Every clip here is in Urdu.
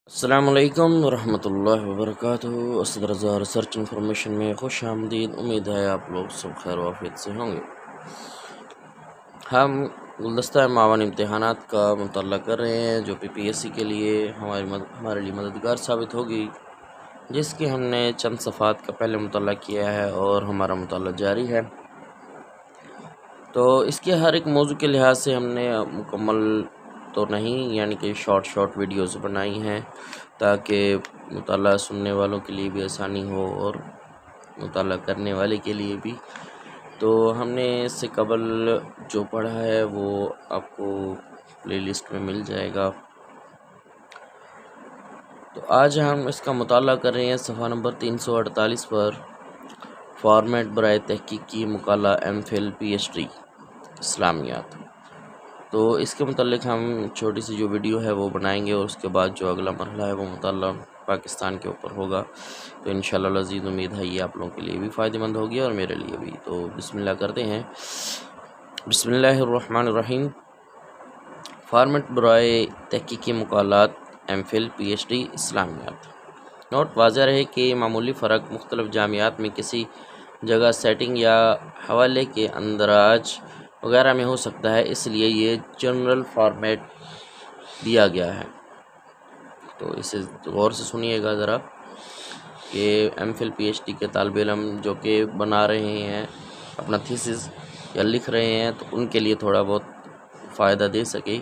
السلام علیکم ورحمۃ اللہ وبرکاتہ۔ اسد رضا ریسرچ انفارمیشن میں خوش آمدید۔ امید ہے آپ لوگ سب خیر و عافیت سے ہوں گے۔ ہم گلدستہ معاون امتحانات کا مطالعہ کر رہے ہیں جو PPSC کے لیے ہمارے لیے مددگار ثابت ہوگی، جس کی ہم نے چند صفحات کا پہلے مطالعہ کیا ہے اور ہمارا مطالعہ جاری ہے۔ تو اس کے ہر ایک موضوع کے لحاظ سے ہم نے مکمل تو نہیں، یعنی کہ شارٹ ویڈیوز بنائی ہیں تاکہ مطالعہ سننے والوں کے لیے بھی آسانی ہو اور مطالعہ کرنے والے کے لیے بھی۔ تو ہم نے اس سے قبل جو پڑھا ہے وہ آپ کو پلے لسٹ میں مل جائے گا۔ تو آج ہم اس کا مطالعہ کر رہے ہیں صفحہ نمبر 348 پر، فارمیٹ برائے تحقیقی مقالہ MPhil PhD اسلامیات۔ تو اس کے متعلق ہم چھوٹی سی جو ویڈیو ہے وہ بنائیں گے اور اس کے بعد جو اگلا مرحلہ ہے وہ مطالعہ پاکستان کے اوپر ہوگا۔ تو انشاءاللہ العزیز امید ہے یہ آپ لوگوں کے لیے بھی فائدہ مند ہوگی اور میرے لیے بھی۔ تو بسم اللہ کرتے ہیں۔ بسم اللہ الرحمن الرحیم۔ فارمیٹ برائے تحقیقی مقالات MPhil PhD اسلامیات۔ نوٹ: واضح رہے کہ معمولی فرق مختلف جامعات میں کسی جگہ سیٹنگ یا حوالے کے اندراج وغیرہ میں ہو سکتا ہے، اس لیے یہ جنرل فارمیٹ دیا گیا ہے۔ تو اسے غور سے سنیے گا ذرا کہ MPhil PhD کے طالب علم جو کہ بنا رہے ہیں اپنا تھیسس یا لکھ رہے ہیں، تو ان کے لیے تھوڑا بہت فائدہ دے سکے،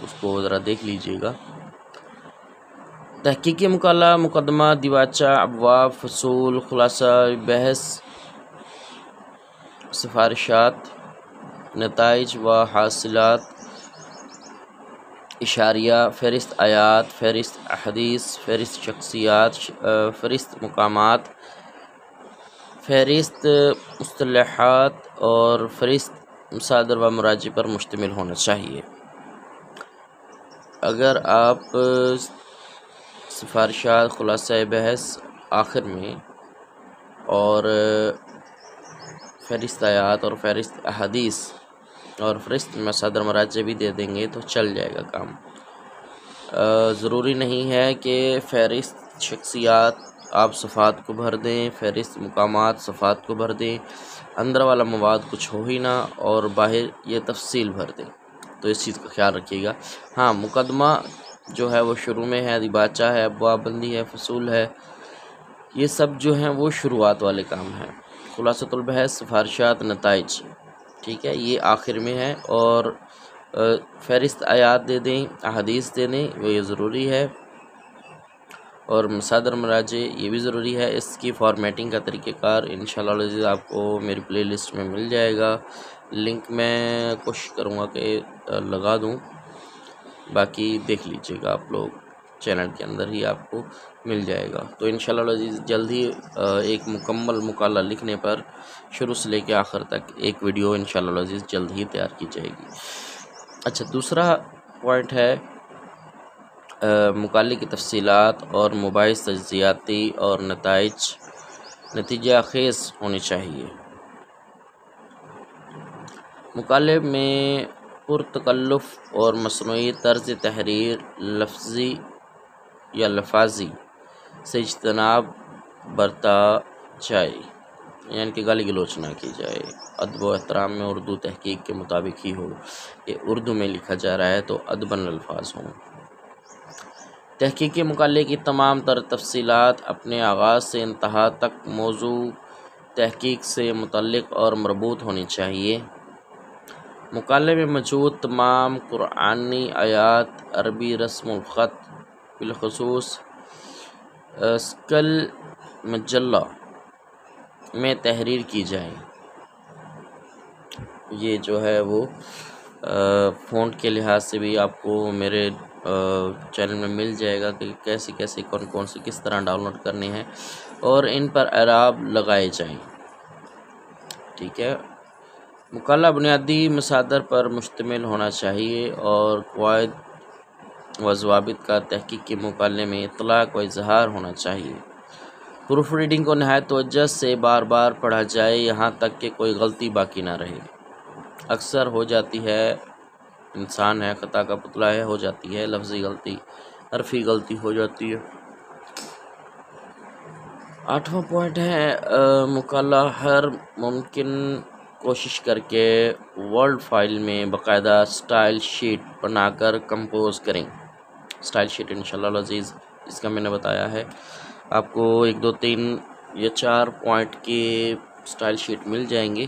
اس کو ذرا دیکھ لیجئے گا۔ تحقیقی مقالہ، مقدمہ، دیباچہ، ابواب، فصول، خلاصہ بحث، سفارشات، نتائج و حاصلات، اشاریہ، فہرست آیات، فہرست احادیث، فہرست شخصیات، فہرست مقامات، فہرست مصطلحات اور فہرست مصادر و مراجع پر مشتمل ہونا چاہیے۔ اگر آپ سفارشات، خلاصہ بحث آخر میں اور فہرست آیات اور فہرست احادیث اور فہرست مصادر مراجع بھی دے دیں گے تو چل جائے گا کام۔ ضروری نہیں ہے کہ فہرست شخصیات آپ صفحات کو بھر دیں، فہرست مقامات صفحات کو بھر دیں، اندر والا مواد کچھ ہو ہی نہ اور باہر یہ تفصیل بھر دیں، تو اس چیز کا خیال رکھیے گا۔ ہاں، مقدمہ جو ہے وہ شروع میں ہے، دیباچہ ہے، ابواب بندی ہے، فصول ہے، یہ سب جو ہیں وہ شروعات والے کام ہیں۔ خلاصۃ البحث، سفارشات، نتائج، ٹھیک ہے، یہ آخر میں ہے۔ اور فہرست آیات دے دیں، احادیث دے دیں، وہ یہ ضروری ہے، اور مصادر مراجع یہ بھی ضروری ہے۔ اس کی فارمیٹنگ کا طریقہ کار انشاءاللہ العزیز آپ کو میری پلے لسٹ میں مل جائے گا، لنک میں کوشش کروں گا کہ لگا دوں، باقی دیکھ لیجئے گا آپ لوگ، چینل کے اندر ہی آپ کو مل جائے گا۔ تو انشاءاللہ العزیز جلد ہی ایک مکمل مقالہ لکھنے پر شروع سے لے کے آخر تک ایک ویڈیو انشاءاللہ العزیز جلد ہی تیار کی جائے گی۔ اچھا، دوسرا پوائنٹ ہے مقالے کی تفصیلات اور مباحث تجزیاتی اور نتیجہ خیز ہونی چاہیے۔ مقالے میں پرتکلف اور مصنوعی طرز تحریر، لفظی یا لفاظی سے اجتناب برتا جائے، یعنی کہ گالی گلوچ نہ کی جائے۔ ادب و احترام میں اردو تحقیق کے مطابق ہی ہو، کہ اردو میں لکھا جا رہا ہے تو ادباً الفاظ ہوں۔ تحقیقی مقالے کی تمام تر تفصیلات اپنے آغاز سے انتہا تک موضوع تحقیق سے متعلق اور مربوط ہونی چاہیے۔ مقالے میں موجود تمام قرآنی آیات عربی رسم الخط بالخصوص اسکل مجلہ میں تحریر کی جائیں۔ یہ جو ہے وہ فونٹ کے لحاظ سے بھی آپ کو میرے چینل میں مل جائے گا کہ کیسے کون سے کس طرح ڈاؤن لوڈ کرنے ہیں اور ان پر اعراب لگائے جائیں، ٹھیک ہے۔ مقالہ بنیادی مصادر پر مشتمل ہونا چاہیے اور قواعد و ضوابط کا تحقیقی مقالے میں اطلاق و اظہار ہونا چاہیے۔ پروف ریڈنگ کو نہایت توجہ سے بار بار پڑھا جائے یہاں تک کہ کوئی غلطی باقی نہ رہے۔ اکثر ہو جاتی ہے، انسان ہے، خطا کا پتلا ہے، ہو جاتی ہے لفظی غلطی، حرفی غلطی ہو جاتی ہے۔ 8واں پوائنٹ ہے مکالہ ہر ممکن کوشش کر کے ورڈ فائل میں باقاعدہ سٹائل شیٹ بنا کر کمپوز کریں۔ سٹائل شیٹ انشاءاللہ العزیز اس کا میں نے بتایا ہے، آپ کو 1 2 3 یا 4 پوائنٹ کے سٹائل شیٹ مل جائیں گے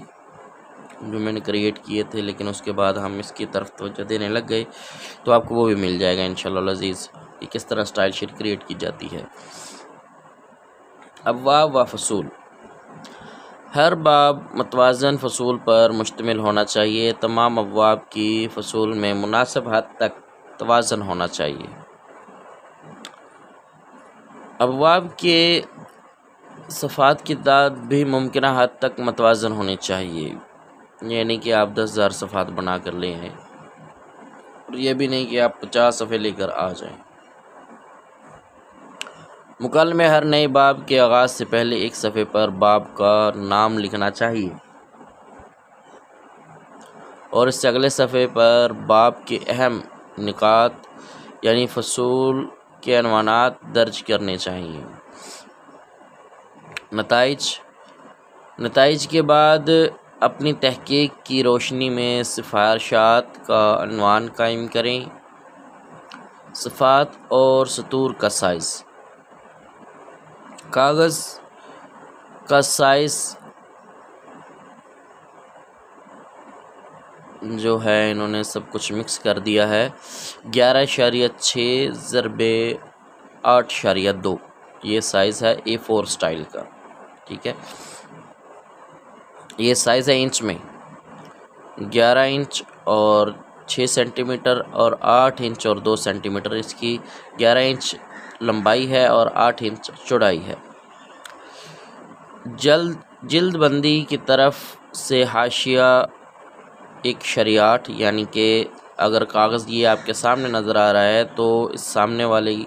جو میں نے کریٹ کیے تھے، لیکن اس کے بعد ہم اس کی طرف توجہ دینے لگ گئے تو آپ کو وہ بھی مل جائے گا انشاءاللہ العزیز کہ کس طرح سٹائل شیٹ کریٹ کی جاتی ہے۔ ابواب و فصول، ہر باب متوازن فصول پر مشتمل ہونا چاہیے، تمام ابواب کی فصول میں مناسب حد تک توازن ہونا چاہیے۔ ابواب کے صفحات کی تعداد بھی ممکنہ حد تک متوازن ہونی چاہیے، یعنی کہ آپ 10,000 صفحات بنا کر لے آئیں اور یہ بھی نہیں کہ آپ 50 صفحے لے کر آ جائیں۔ مکالمے میں ہر نئے باب کے آغاز سے پہلے ایک صفحے پر باب کا نام لکھنا چاہیے اور اس سے اگلے صفحے پر باب کے اہم نکات یعنی فصول کے عنوانات درج کرنے چاہیے۔ نتائج کے بعد اپنی تحقیق کی روشنی میں سفارشات کا عنوان قائم کریں۔ صفحات اور سطور کا سائز، کاغذ کا سائز جو ہے انہوں نے سب کچھ مکس کر دیا ہے، 11.6 ضربے 8.2 یہ سائز ہے A4 سٹائل کا، ٹھیک ہے۔ یہ سائز ہے انچ میں، 11 انچ اور 6 سینٹی میٹر اور 8 انچ اور 2 سینٹی میٹر اس کی 11 انچ لمبائی ہے اور 8 انچ چوڑائی ہے۔ جلد بندی کی طرف سے حاشیہ ایک شریعٹ، یعنی کہ اگر کاغذ یہ آپ کے سامنے نظر آ رہا ہے تو اس سامنے والی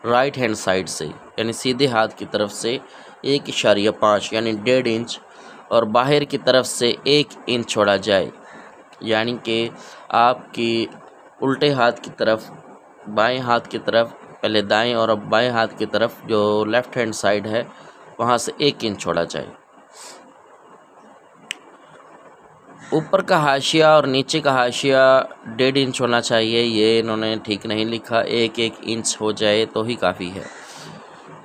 رائٹ ہینڈ سائڈ سے یعنی سیدھے ہاتھ کی طرف سے 1.5 یعنی 1.5 انچ اور باہر کی طرف سے 1 انچ چھوڑا جائے، یعنی کہ آپ کی الٹے ہاتھ کی طرف بائیں ہاتھ کی طرف پہلے دائیں اور اب بائیں ہاتھ کی طرف جو لیفٹ ہینڈ سائڈ ہے وہاں سے 1 انچ چھوڑا جائے۔ اوپر کا حاشیہ اور نیچے کا حاشیہ 1.5 انچ ہونا چاہیے، یہ انہوں نے ٹھیک نہیں لکھا، 1 انچ ہو جائے تو ہی کافی ہے،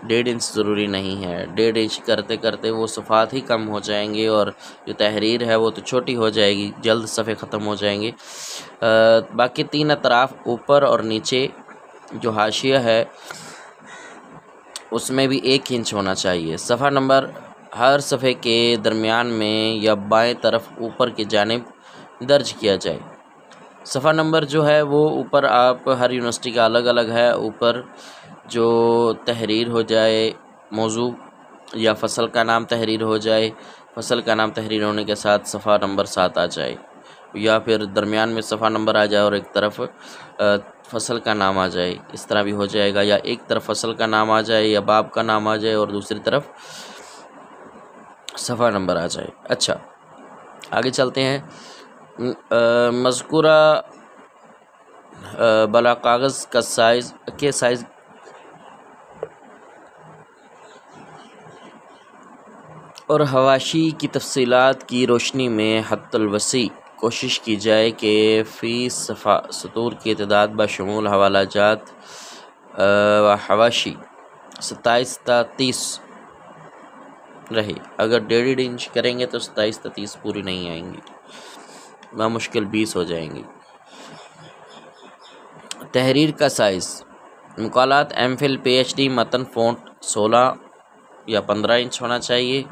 1.5 انچ ضروری نہیں ہے۔ 1.5 انچ کرتے کرتے وہ صفحات ہی کم ہو جائیں گے اور جو تحریر ہے وہ تو چھوٹی ہو جائے گی، جلد صفحے ختم ہو جائیں گے۔ باقی 3 اطراف اوپر اور نیچے جو حاشیہ ہے اس میں بھی 1 انچ ہونا چاہیے۔ صفحہ نمبر ہر صفحے کے درمیان میں یا بائیں طرف اوپر کی جانب درج کیا جائے۔ صفحہ نمبر جو ہے وہ اوپر آپ ہر یونیورسٹی کا الگ الگ ہے، اوپر جو تحریر ہو جائے موضوع یا فصل کا نام تحریر ہو جائے، فصل کا نام تحریر ہونے کے ساتھ صفحہ نمبر 7 آ جائے، یا پھر درمیان میں صفحہ نمبر آ جائے اور ایک طرف فصل کا نام آ جائے، اس طرح بھی ہو جائے گا، یا ایک طرف فصل کا نام آ جائے یا باب کا نام آ جائے اور دوسری طرف صفحہ نمبر آ جائے۔ اچھا آگے چلتے ہیں۔ مذکورہ بلا کاغذ کا سائز اور حواشی کی تفصیلات کی روشنی میں حد الوسیع کوشش کی جائے کہ فی صفحہ سطور کی تعداد بشمول حوالہ جات و حواشی 27 تا 30 رہے۔ اگر 1.5 انچ کریں گے تو 27 تا 30 پوری نہیں آئیں گی، بامشکل 20 ہو جائیں گی۔ تحریر کا سائز، مقالات M Phil P H D متن فونٹ 16 یا 15 انچ ہونا چاہیے،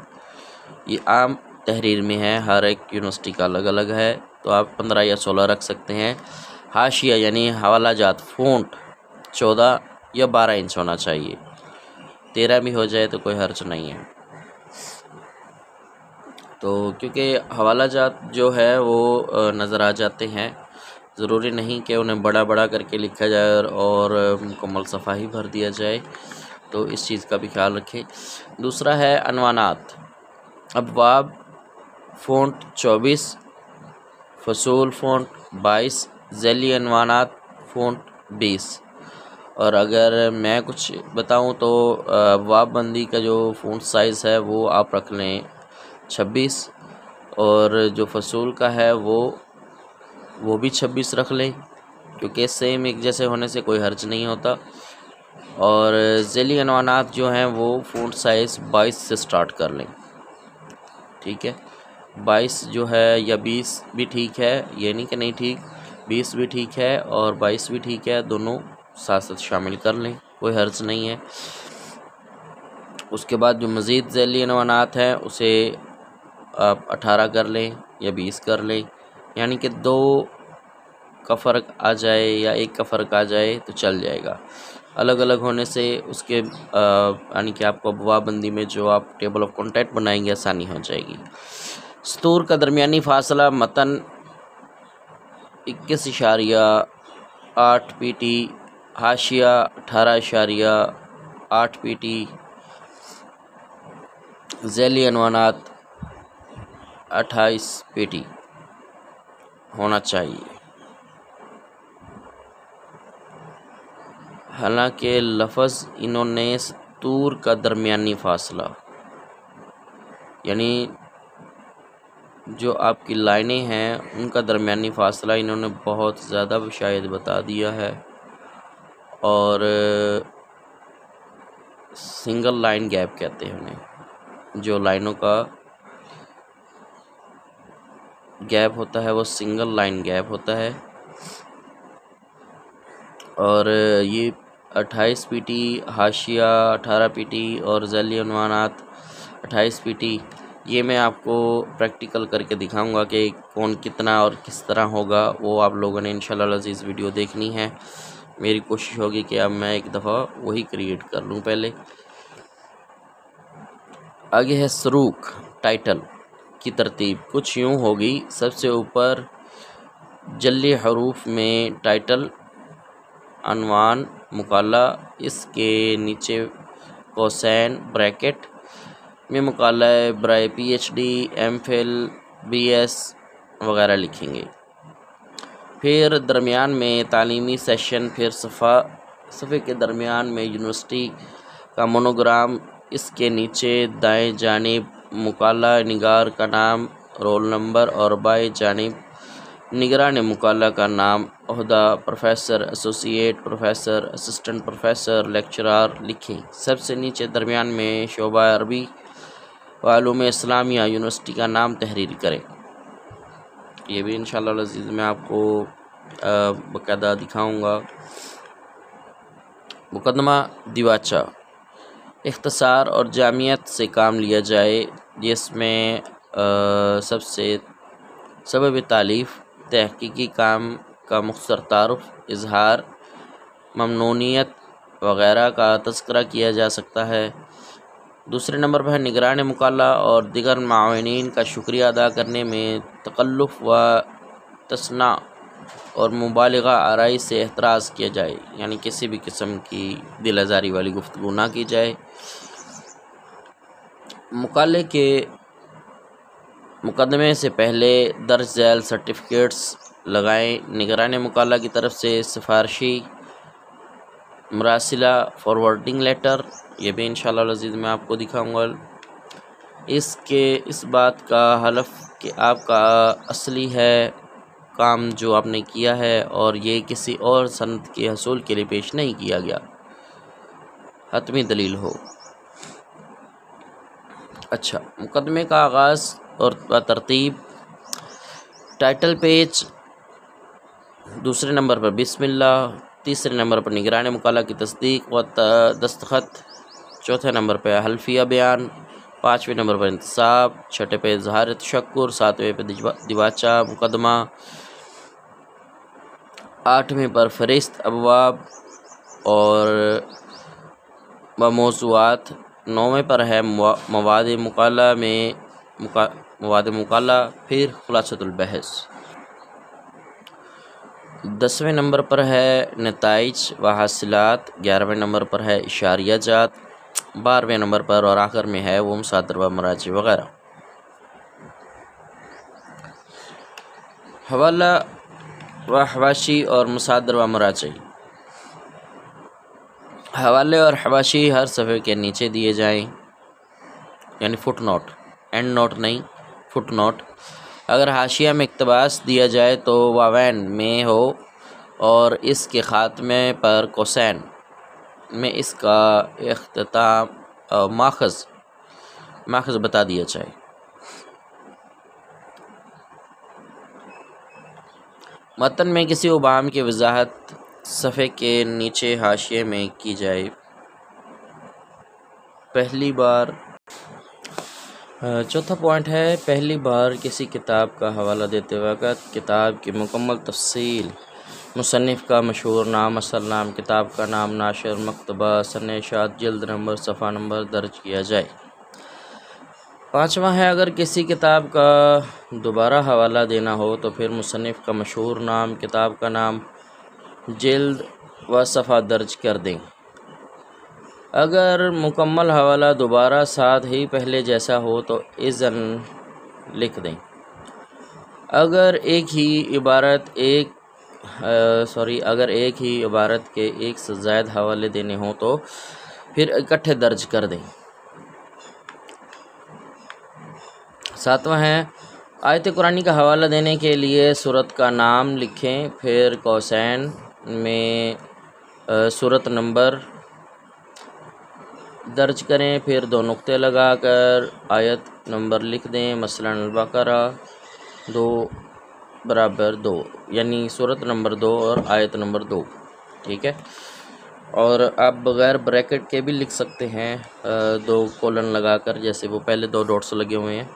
یہ عام تحریر میں ہے، ہر ایک یونیورسٹی کا الگ الگ ہے تو آپ 15 یا 16 رکھ سکتے ہیں۔ حاشیہ یعنی حوالہ جات فونٹ 14 یا 12 انچ ہونا چاہیے، 13 بھی ہو جائے تو کوئی حرج نہیں ہے۔ تو کیونکہ حوالہ جات جو ہے وہ نظر آ جاتے ہیں، ضروری نہیں کہ انہیں بڑا بڑا کر کے لکھا جائے اور مکمل صفحہ ہی بھر دیا جائے، تو اس چیز کا بھی خیال رکھیں۔ دوسرا ہے عنوانات، ابواب فونٹ 24، فصول فونٹ 22، ذیلی عنوانات فونٹ 20 اور اگر میں کچھ بتاؤں تو ابواب بندی کا جو فونٹ سائز ہے وہ آپ رکھ لیں 26، اور جو فصول کا ہے وہ بھی 26 رکھ لیں، کیونکہ سیم ایک جیسے ہونے سے کوئی حرج نہیں ہوتا۔ اور ذیلی عنوانات جو ہیں وہ فونٹ سائز 22 سے سٹارٹ کر لیں، ٹھیک ہے؟ 22 جو ہے یا 20 بھی ٹھیک ہے، یہ نہیں کہ نہیں ٹھیک، 20 بھی ٹھیک ہے اور 22 بھی ٹھیک ہے، دونوں ساتھ ساتھ شامل کر لیں، کوئی حرج نہیں ہے۔ اس کے بعد جو مزید ذیلی عنوانات ہیں اسے آپ 18 کر لیں یا 20 کر لیں، یعنی کہ 2 کا فرق آ جائے یا 1 کا فرق آ جائے تو چل جائے گا۔ الگ الگ ہونے سے اس کے یعنی کہ آپ کو ابواب بندی میں جو آپ ٹیبل آف کانٹیکٹ بنائیں گے آسانی ہو جائے گی۔ سطور کا درمیانی فاصلہ متن 21.8 پی ٹی، حاشیہ 18.8 پی ٹی، ذیلی عنوانات 28 پی ٹی ہونا چاہیے۔ حالانکہ لفظ انہوں نے سطور کا درمیانی فاصلہ، یعنی جو آپ کی لائنیں ہیں ان کا درمیانی فاصلہ انہوں نے بہت زیادہ شاید بتا دیا ہے، اور سنگل لائن گیپ کہتے ہیں انہیں، جو لائنوں کا گیپ ہوتا ہے وہ سنگل لائن گیپ ہوتا ہے۔ اور یہ 28 پی ٹی، حاشیہ 18 پی ٹی اور ذیلی عنوانات 28 پی ٹی، یہ میں آپ کو پریکٹیکل کر کے دکھاؤں گا کہ کون کتنا اور کس طرح ہوگا، وہ آپ لوگوں نے انشاءاللہ العزیز ویڈیو دیکھنی ہے۔ میری کوشش ہوگی کہ اب میں ایک دفعہ وہی کریٹ کر لوں۔ پہلے آگے ہے سروق، ٹائٹل کی ترتیب کچھ یوں ہوگی: سب سے اوپر جلی حروف میں ٹائٹل، عنوان مقالہ، اس کے نیچے قوسین بریکٹ میں مقالہ برائے P H D, M Phil, B S وغیرہ لکھیں گے۔ پھر درمیان میں تعلیمی سیشن، پھر صفحے کے درمیان میں یونیورسٹی کا مونوگرام، اس کے نیچے دائیں جانب مقالہ نگار کا نام، رول نمبر، اور بائیں جانب نگران مقالہ کا نام، عہدہ، professor, associate professor, assistant professor, lecturer لکھیں۔ سب سے نیچے درمیان میں شعبہ عربی و علوم اسلامیہ یونیورسٹی کا نام تحریر کریں۔ یہ بھی انشاءاللہ العزیز میں آپ کو باقاعدہ دکھاؤں گا۔ مقدمہ دیباچہ، اختصار اور جامعیت سے کام لیا جائے، جس میں سبب تالیف، تحقیقی کام کا مختصر تعارف، اظہار ممنونیت وغیرہ کا تذکرہ کیا جا سکتا ہے۔ دوسرے نمبر پر ہے نگران مقالہ اور دیگر معاونین کا شکریہ ادا کرنے میں تکلف و تصنع اور مبالغہ آرائی سے احتراز کیا جائے، یعنی کسی بھی قسم کی دل آزاری والی گفتگو نہ کی جائے۔ مقالے کے مقدمے سے پہلے درج ذیل سرٹیفکیٹس لگائیں۔ نگران مقالہ کی طرف سے سفارشی مراسلہ، فارورڈنگ لیٹر، یہ بھی انشاءاللہ العزیز میں آپ کو دکھاؤں گا۔ اس بات کا حلف کہ آپ کا اصلی ہے کام جو آپ نے کیا ہے اور یہ کسی اور سند کے حصول کے لیے پیش نہیں کیا گیا، حتمی دلیل ہو۔ اچھا، مقدمے کا آغاز اور ترتیب: ٹائٹل پیج، دوسرے نمبر پر بسم اللہ، تیسرے نمبر پر نگران مقالہ کی تصدیق و دستخط، چوتھے نمبر پہ حلفیہ بیان، پانچویں نمبر پر انتصاب، چھٹے پہ اظہار تشکر، ساتویں پہ دیباچہ مقدمہ، آٹھویں پر فہرست ابواب اور موضوعات، نویں پر ہے مواد مقالہ، پھر خلاصۃ البحث، 10ویں نمبر پر ہے نتائج و حاصلات، 11ویں نمبر پر ہے اشاریہ جات، 12ویں نمبر پر اور آخر میں ہے وہ مصادر و مراجع وغیرہ۔ حوالہ و حواشی اور مصادر و مراجع: حوالے اور حواشی ہر صفحے کے نیچے دیے جائیں، یعنی فٹ نوٹ، اینڈ نوٹ نہیں، فٹ نوٹ۔ اگر حاشیہ میں اقتباس دیا جائے تو واوین میں ہو اور اس کے خاتمے پر قوسین میں اس کا اختتام ماخذ بتا دیا جائے۔ متن میں کسی ابہام کی وضاحت صفحے کے نیچے حاشیے میں کی جائے۔ پہلی بار چوتھا پوائنٹ ہے، پہلی بار کسی کتاب کا حوالہ دیتے وقت کتاب کی مکمل تفصیل، مصنف کا مشہور نام، اصل نام، کتاب کا نام، ناشر، مکتبہ، سنِ اشاعت، جلد نمبر، صفحہ نمبر درج کیا جائے۔ پانچواں ہے، اگر کسی کتاب کا دوبارہ حوالہ دینا ہو تو پھر مصنف کا مشہور نام، کتاب کا نام، جلد و صفحہ درج کر دیں۔ اگر مکمل حوالہ دوبارہ ساتھ ہی پہلے جیسا ہو تو اذن لکھ دیں۔ اگر ایک ہی عبارت کے ایک سے زائد حوالے دینے ہوں تو پھر اکٹھے درج کر دیں۔ ساتواں ہے، آیت قرآنی کا حوالہ دینے کے لیے سورت کا نام لکھیں، پھر قوسین میں سورت نمبر درج کریں، پھر 2 نقطے لگا کر آیت نمبر لکھ دیں، مثلا البقرہ 2=2، یعنی سورت نمبر 2 اور آیت نمبر 2، ٹھیک ہے۔ اور آپ بغیر بریکٹ کے بھی لکھ سکتے ہیں، 2 کولن لگا کر، جیسے وہ پہلے 2 ڈاٹس لگے ہوئے ہیں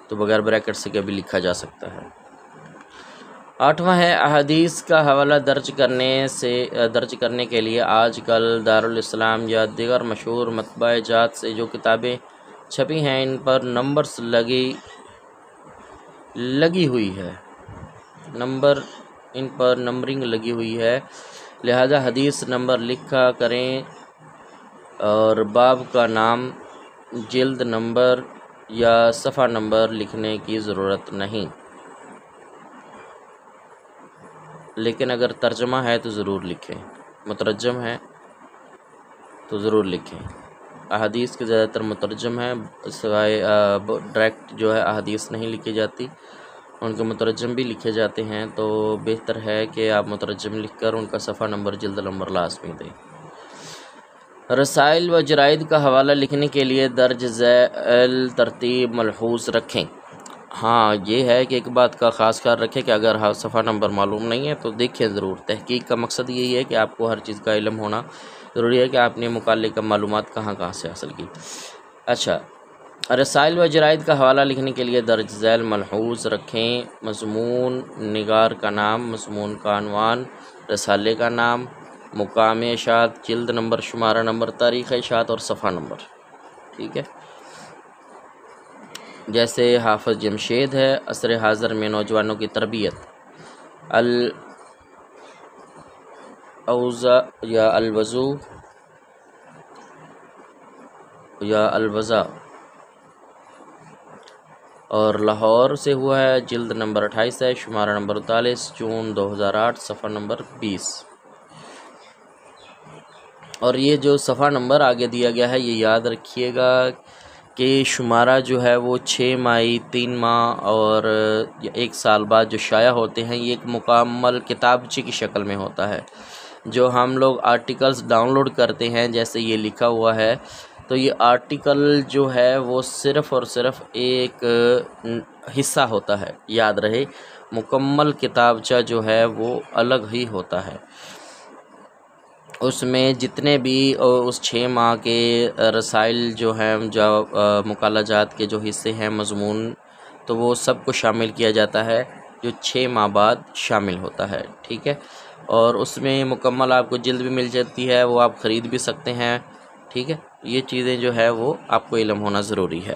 تو بغیر بریکٹ سے بھی لکھا جا سکتا ہے۔ آٹھواں ہے، احادیث کا حوالہ درج کرنے کے لیے آج کل دارالاسلام یا دیگر مشہور مطبع جات سے جو کتابیں چھپی ہیں ان پر نمبرز لگی ہوئی ہے، ان پر نمبرنگ لگی ہوئی ہے، لہذا حدیث نمبر لکھا کریں اور باب کا نام، جلد نمبر یا صفحہ نمبر لکھنے کی ضرورت نہیں، لیکن اگر ترجمہ ہے تو ضرور لکھیں، مترجم ہے تو ضرور لکھیں۔ احادیث کے زیادہ تر مترجم ہیں، سوائے ڈائریکٹ جو ہے احادیث نہیں لکھی جاتی، ان کے مترجم بھی لکھے جاتے ہیں، تو بہتر ہے کہ آپ مترجم لکھ کر ان کا صفحہ نمبر، جلد نمبر لازمی دیں۔ رسائل و جرائد کا حوالہ لکھنے کے لیے درج ذیل ترتیب ملحوظ رکھیں۔ ہاں، یہ ہے کہ ایک بات کا خاص خیال رکھیں کہ اگر صفحہ نمبر معلوم نہیں ہے تو دیکھیں ضرور۔ تحقیق کا مقصد یہی ہے کہ آپ کو ہر چیز کا علم ہونا ضروری ہے کہ آپ نے متعلقہ معلومات کہاں سے حاصل کی۔ اچھا، رسائل و جرائد کا حوالہ لکھنے کے لیے درج ذیل ملحوظ رکھیں: مضمون، نگار کا نام، مضمون کا عنوان، رسالے کا نام، مقام اشاعت، جلد نمبر، شمارہ نمبر، تاریخ اشاعت اور صفحہ نمبر، ٹھیک ہے۔ جیسے حافظ جمشید ہے، عصر حاضر میں نوجوانوں کی تربیت، الوضع اور لاہور سے ہوا ہے، جلد نمبر 28 ہے، شمارہ نمبر 39، جون 2008، صفحہ نمبر 20۔ اور یہ جو صفحہ نمبر آگے دیا گیا ہے، یہ یاد رکھیے گا کہ شمارہ جو ہے وہ 6 ماہی، 3 ماہ اور 1 سال بعد جو شائع ہوتے ہیں، یہ ایک مکمل کتابچے کی شکل میں ہوتا ہے۔ جو ہم لوگ آرٹیکلز ڈاؤن لوڈ کرتے ہیں، جیسے یہ لکھا ہوا ہے، تو یہ آرٹیکل جو ہے وہ صرف اور صرف ایک حصہ ہوتا ہے، یاد رہے، مکمل کتابچہ جو ہے وہ الگ ہی ہوتا ہے۔ اس میں جتنے بھی اس 6 ماہ کے رسائل جو ہیں، جو مقالہ جات کے جو حصے ہیں، مضمون، تو وہ سب کو شامل کیا جاتا ہے جو 6 ماہ بعد شامل ہوتا ہے، ٹھیک ہے۔ اور اس میں مکمل آپ کو جلد بھی مل جاتی ہے، وہ آپ خرید بھی سکتے ہیں، ٹھیک ہے۔ یہ چیزیں جو ہے وہ آپ کو علم ہونا ضروری ہے۔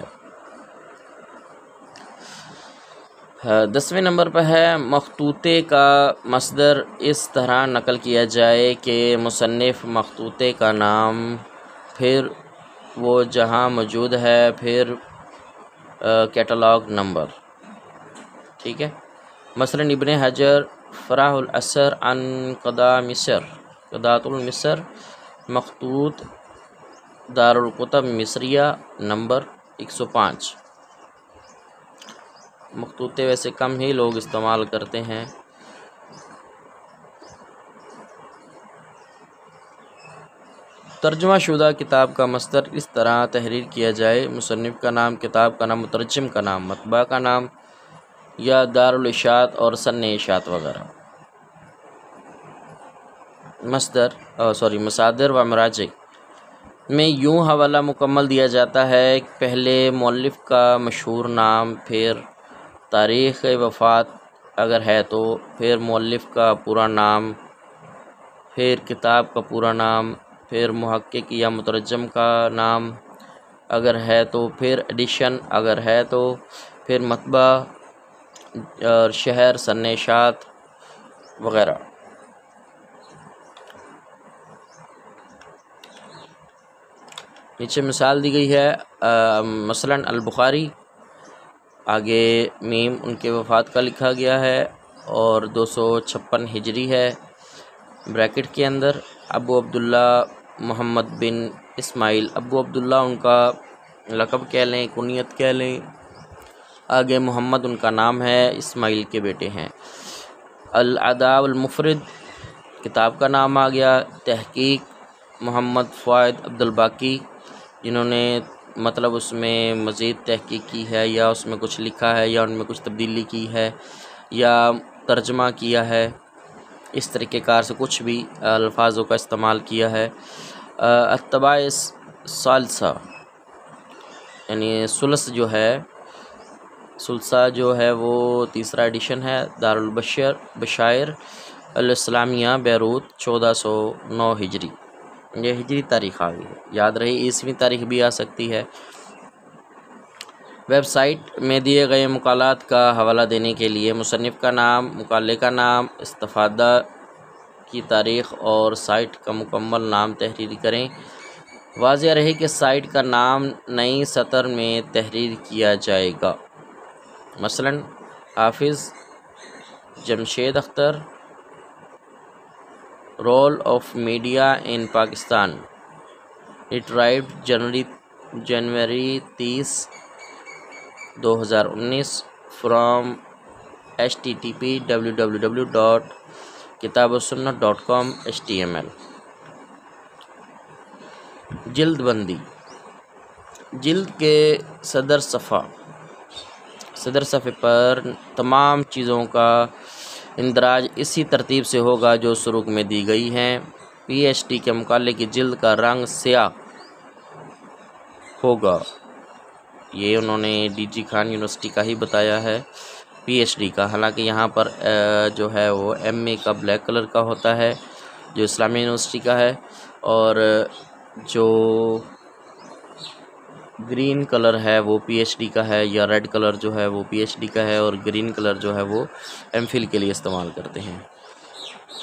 10ویں نمبر پہ ہے، مخطوطے کا مصدر اس طرح نقل کیا جائے کہ مصنف مخطوطے کا نام، پھر وہ جہاں موجود ہے، پھر کیٹلاگ نمبر، ٹھیک ہے۔ مثلا ابن حجر، فراح الاسر عن قضاة المصر، مخطوط دارالکتب مصریہ نمبر 105۔ مخطوطے ویسے کم ہی لوگ استعمال کرتے ہیں۔ ترجمہ شدہ کتاب کا مصدر اس طرح تحریر کیا جائے: مصنف کا نام، کتاب کا نام، مترجم کا نام، مطبع کا نام یا دارالاشاعت اور سن اشاعت وغیرہ۔ مصادر و مراجع میں یوں حوالہ مکمل دیا جاتا ہے: پہلے مؤلف کا مشہور نام، پھر تاریخ وفات اگر ہے تو، پھر مؤلف کا پورا نام، پھر کتاب کا پورا نام، پھر محقق یا مترجم کا نام اگر ہے تو، پھر ایڈیشن اگر ہے تو، پھر مطبع اور شہر، سن اشاعت وغیرہ۔ نیچے مثال دی گئی ہے، مثلا البخاری، آگے میم ان کے وفات کا لکھا گیا ہے اور 256 ہجری ہے، بریکٹ کے اندر۔ ابو عبداللہ محمد بن اسماعیل، ابو عبداللہ ان کا لقب کہہ لیں، کنیت کہہ لیں، آگے محمد ان کا نام ہے، اسماعیل کے بیٹے ہیں۔ الاداء المفرد کتاب کا نام آ گیا۔ تحقیق محمد فؤاد عبدالباقی، جنہوں نے مطلب اس میں مزید تحقیق کی ہے یا اس میں کچھ لکھا ہے یا ان میں کچھ تبدیلی کی ہے یا ترجمہ کیا ہے، اس طریقہ کار سے کچھ بھی الفاظوں کا استعمال کیا ہے۔ الطباع الثالثہ یعنی ثلث جو ہے، ثلثہ جو ہے وہ تیسرا ایڈیشن ہے، دارالبشائر الاسلامیہ بیروت، 1409 ہجری۔ یہ ہجری تاریخ آ گئی ہے، یاد رہے عیسوی تاریخ بھی آ سکتی ہے۔ ویب سائٹ میں دیے گئے مقالات کا حوالہ دینے کے لیے مصنف کا نام، مقالے کا نام، استفادہ کی تاریخ اور سائٹ کا مکمل نام تحریر کریں۔ واضح رہے کہ سائٹ کا نام نئی سطر میں تحریر کیا جائے گا، مثلا Hafiz Jamshed Akhtar, role of media in Pakistan, retrieved January 30، 2019 from http://www.kitabussunnah.com HTML۔ جلد بندی، جلد کے صدر صفحے پر تمام چیزوں کا اندراج اسی ترتیب سے ہوگا جو سروق میں دی گئی ہیں۔ پی ایچ ڈی کے مقالے کی جلد کا رنگ سیاہ ہوگا، یہ انہوں نے ڈی جی خان یونیورسٹی کا ہی بتایا ہے، پی ایچ ڈی کا، حالانکہ یہاں پر جو ہے وہ ایم اے کا بلیک کلر کا ہوتا ہے جو اسلامیہ یونیورسٹی کا ہے، اور جو گرین کلر ہے وہ پی ایچ ڈی کا ہے، یا ریڈ کلر جو ہے وہ پی ایچ ڈی کا ہے، اور گرین کلر جو ہے وہ ایم فل کے لیے استعمال کرتے ہیں۔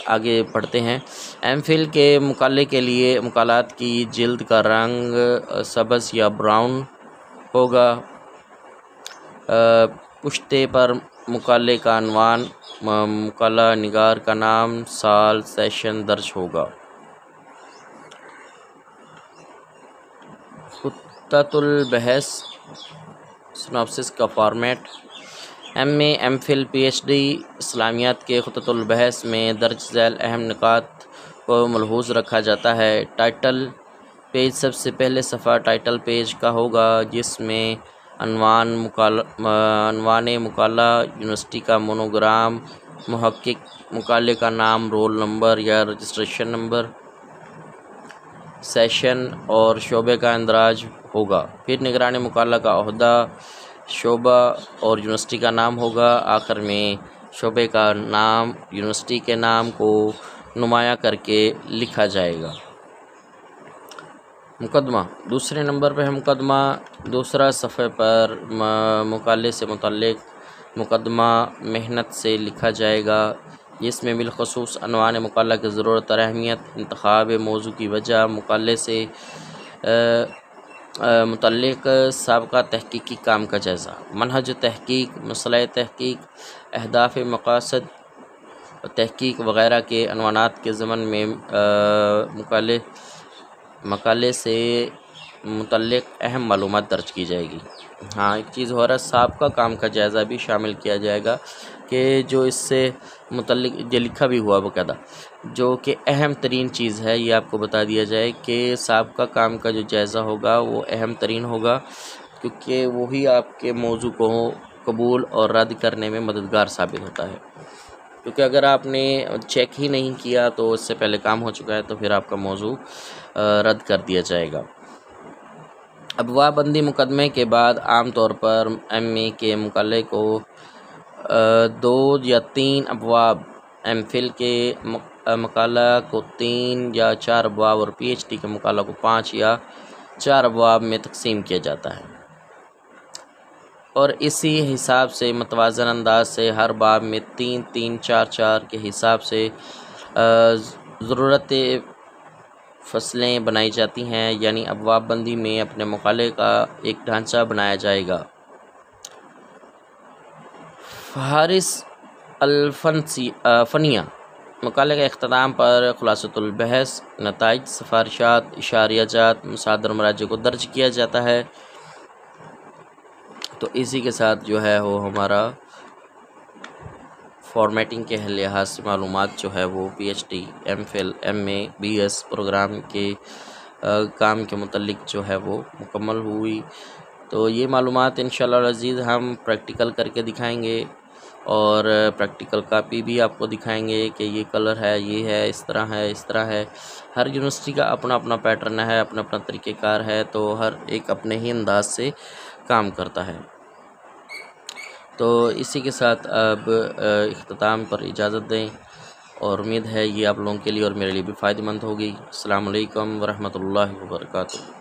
آگے پڑھتے ہیں۔ ایم فل کے مقالے کے لیے مقالات کی جلد کا رنگ سبز یا براؤن ہوگا۔ پشتے پر مقالے کا عنوان، مقالہ نگار کا نام، سال، سیشن درج ہوگا۔ خطۃ البحث سنopsis کا format: M A, M Phil, P H D اسلامیات کے خطۃ البحث میں درج ذیل اہم نکات کو ملحوظ رکھا جاتا ہے۔ ٹائٹل پیج: سب سے پہلے صفحہ ٹائٹل پیج کا ہوگا، جس میں عنوان مقالہ، یونیورسٹی کا مونوگرام، محقق، مقالے کا نام، رول نمبر یا رجسٹریشن نمبر، سیشن اور شعبے کا اندراج ہوگا۔ پھر نگران مقالہ کا عہدہ، شعبہ اور یونیورسٹی کا نام ہوگا۔ آخر میں شعبے کا نام، یونیورسٹی کے نام کو نمایاں کر کے لکھا جائے گا۔ مقدمہ: دوسرے نمبر پہ ہے مقدمہ۔ دوسرا صفحے پر مقالے سے متعلق مقدمہ محنت سے لکھا جائے گا، جس میں بالخصوص عنوان مقالہ کی ضرورت اور اہمیت، انتخاب موضوع کی وجہ، مقالے سے متعلق سابقہ تحقیقی کام کا جائزہ، منہج تحقیق، مسئلہ تحقیق، اہداف، مقاصد تحقیق وغیرہ کے عنوانات کے ضمن میں مقالے مقالے سے متعلق اہم معلومات درج کی جائے گی۔ ہاں ایک چیز ہو رہا ہے، سابقہ کام کا جائزہ بھی شامل کیا جائے گا کہ جو اس سے متعلق یہ لکھا بھی ہوا باقاعدہ، جو کہ اہم ترین چیز ہے یہ آپ کو بتا دیا جائے کہ سابقہ کام کا جو جائزہ ہوگا وہ اہم ترین ہوگا، کیونکہ وہی آپ کے موضوع کو قبول اور رد کرنے میں مددگار ثابت ہوتا ہے۔ کیونکہ اگر آپ نے چیک ہی نہیں کیا تو اس سے پہلے کام ہو چکا ہے تو پھر آپ کا موضوع رد کر دیا جائے گا۔ ابواب بندی مقدمے کے بعد عام طور پر ایم اے کے مقالے کو 2 یا 3 ابواب، ایم فل کے مقالہ کو 3 یا 4 ابواب اور پی ایچ ڈی کے مقالہ کو 5 یا 4 ابواب میں تقسیم کیا جاتا ہے، اور اسی حساب سے متوازن انداز سے ہر باب میں 3 3 4 4 کے حساب سے ضرورت فصلیں بنائی جاتی ہیں، یعنی ابواب بندی میں اپنے مقالے کا ایک ڈھانچہ بنایا جائے گا۔ فہرس الفنیہ، مقالے کے اختتام پر خلاصۃ البحث، نتائج، سفارشات، اشاریہ جات، مصادر مراجع کو درج کیا جاتا ہے۔ تو اسی کے ساتھ جو ہے وہ ہمارا فارمیٹنگ کے لحاظ سے معلومات جو ہے وہ P H D, M Phil, M A, B S programme کے کام کے متعلق جو ہے وہ مکمل ہوئی۔ تو یہ معلومات انشاءاللہ العزیز ہم پریکٹیکل کر کے دکھائیں گے، اور پریکٹیکل کاپی بھی آپ کو دکھائیں گے کہ یہ کلر ہے، یہ ہے، اس طرح ہے، اس طرح ہے۔ ہر یونیورسٹی کا اپنا اپنا پیٹرن ہے، اپنا اپنا طریقہ کار ہے، تو ہر ایک اپنے ہی انداز سے کام کرتا ہے۔ تو اسی کے ساتھ اب اختتام پر اجازت دیں، اور امید ہے یہ آپ لوگوں کے لیے اور میرے لیے بھی فائدہ مند ہوگی۔ السلام علیکم ورحمۃ اللہ وبرکاتہ۔